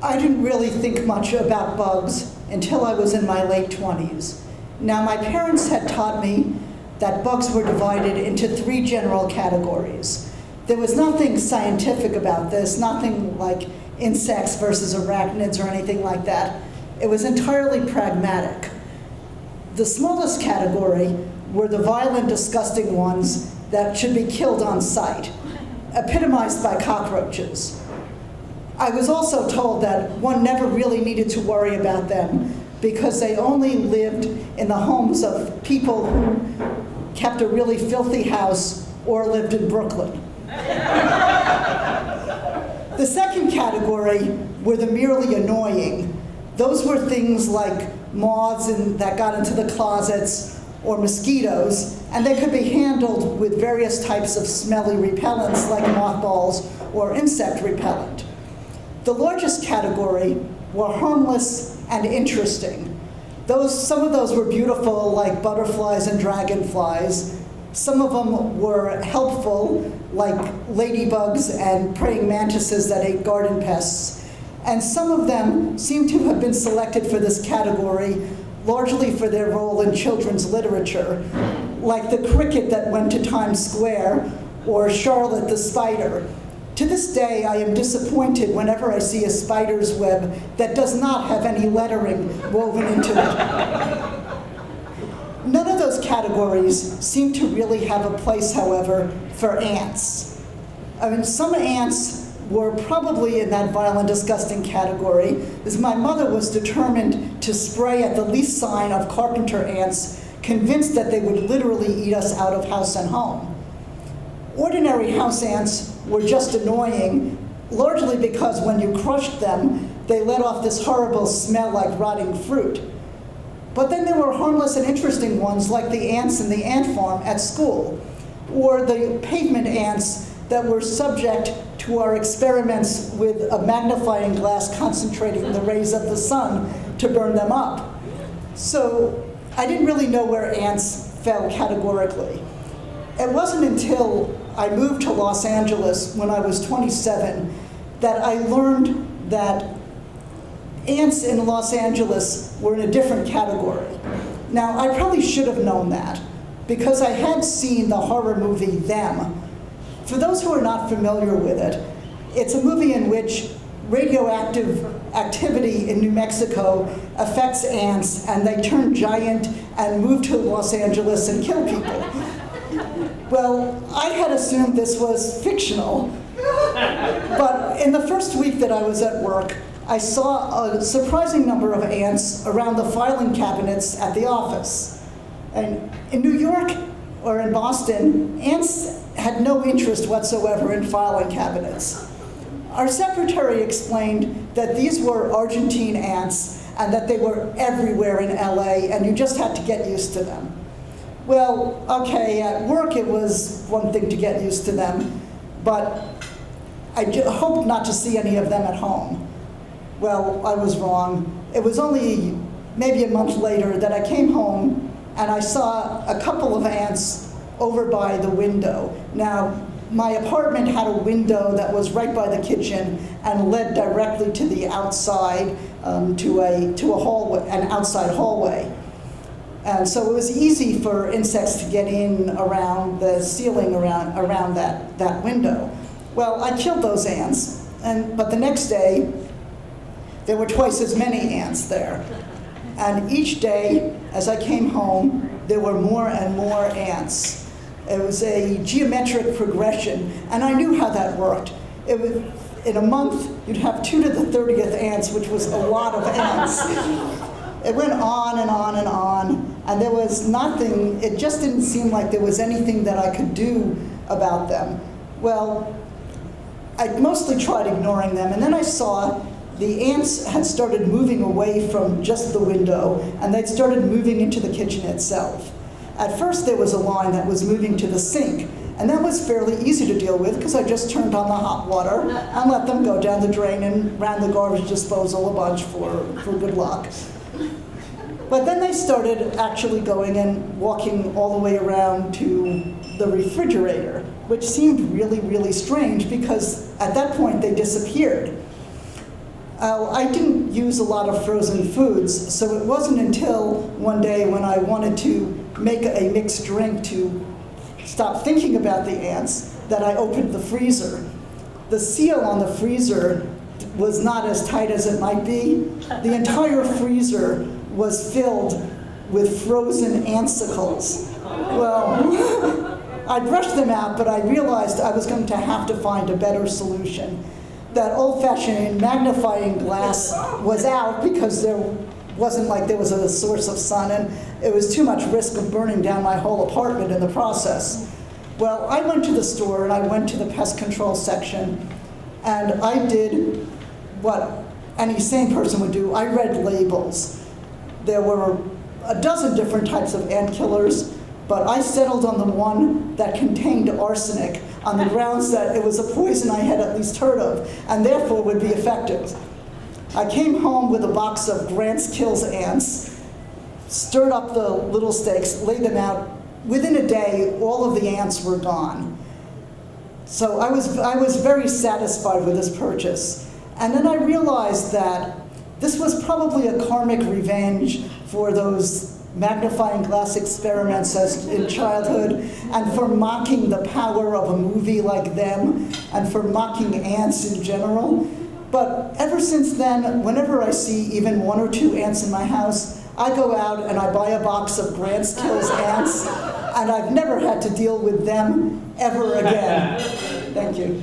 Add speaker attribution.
Speaker 1: I didn't really think much about bugs until I was in my late 20s. Now, my parents had taught me that bugs were divided into 3 general categories. There was nothing scientific about this, nothing like insects versus arachnids or anything like that. It was entirely pragmatic. The smallest category were the violent, disgusting ones that should be killed on sight, epitomized by cockroaches. I was also told that one never really needed to worry about them because they only lived in the homes of people who kept a really filthy house or lived in Brooklyn. The second category were the merely annoying. Those were things like moths that got into the closets or mosquitoes, and they could be handled with various types of smelly repellents like mothballs or insect repellent. The largest category were harmless and interesting. Some of those were beautiful, like butterflies and dragonflies. Some of them were helpful, like ladybugs and praying mantises that ate garden pests. And some of them seem to have been selected for this category largely for their role in children's literature, like the cricket that went to Times Square or Charlotte the spider. To this day, I am disappointed whenever I see a spider's web that does not have any lettering woven into it. None of those categories seem to really have a place, however, for ants. I mean, some ants were probably in that violent, disgusting category, as my mother was determined to spray at the least sign of carpenter ants, convinced that they would literally eat us out of house and home. Ordinary house ants were just annoying, largely because when you crushed them, they let off this horrible smell like rotting fruit. But then there were harmless and interesting ones like the ants in the ant farm at school, or the pavement ants that were subject to our experiments with a magnifying glass concentrating the rays of the sun to burn them up. So I didn't really know where ants fell categorically. It wasn't until I moved to Los Angeles when I was 27 that I learned that ants in Los Angeles were in a different category. Now, I probably should have known that because I had seen the horror movie Them. For those who are not familiar with it, it's a movie in which radioactive activity in New Mexico affects ants and they turn giant and move to Los Angeles and kill people. Well, I had assumed this was fictional, but in the first week that I was at work, I saw a surprising number of ants around the filing cabinets at the office. And in New York or in Boston, ants had no interest whatsoever in filing cabinets. Our secretary explained that these were Argentine ants and that they were everywhere in LA and you just had to get used to them. Well, okay, at work it was one thing to get used to them, but I hoped not to see any of them at home. Well, I was wrong. It was only maybe a month later that I came home and I saw a couple of ants over by the window. Now, my apartment had a window that was right by the kitchen and led directly to the outside, to a hallway, an outside hallway. And so it was easy for insects to get in around the ceiling around that window. Well, I killed those ants, but the next day, there were twice as many ants there. And each day, as I came home, there were more and more ants. It was a geometric progression, and I knew how that worked. In a month, you'd have 2 to the 30th ants, which was a lot of ants. It went on and on and on, and there was nothing, it just didn't seem like there was anything that I could do about them. Well, I mostly tried ignoring them, and then I saw the ants had started moving away from just the window, and they'd started moving into the kitchen itself. At first, there was a line that was moving to the sink, and that was fairly easy to deal with because I just turned on the hot water and let them go down the drain and ran the garbage disposal a bunch for good luck. But then they started actually going and walking all the way around to the refrigerator, which seemed really, really strange because at that point they disappeared. I didn't use a lot of frozen foods, so it wasn't until one day when I wanted to make a mixed drink to stop thinking about the ants that I opened the freezer. The seal on the freezer was not as tight as it might be. The entire freezer was filled with frozen antsicles. Well, I brushed them out, but I realized I was going to have to find a better solution. That old-fashioned magnifying glass was out because there wasn't like there was a source of sun, and it was too much risk of burning down my whole apartment in the process. Well, I went to the store and I went to the pest control section, and I did what any sane person would do. I read labels. There were a dozen different types of ant killers, but I settled on the one that contained arsenic on the grounds that it was a poison I had at least heard of, and therefore would be effective. I came home with a box of Grant's Kills ants, stirred up the little steaks, laid them out. Within a day, all of the ants were gone. So I was very satisfied with this purchase. And then I realized that this was probably a karmic revenge for those magnifying glass experiments as in childhood, and for mocking the power of a movie like Them, and for mocking ants in general. But ever since then, whenever I see even one or two ants in my house, I go out and I buy a box of Grant's Kills ants, and I've never had to deal with them ever again. Thank you.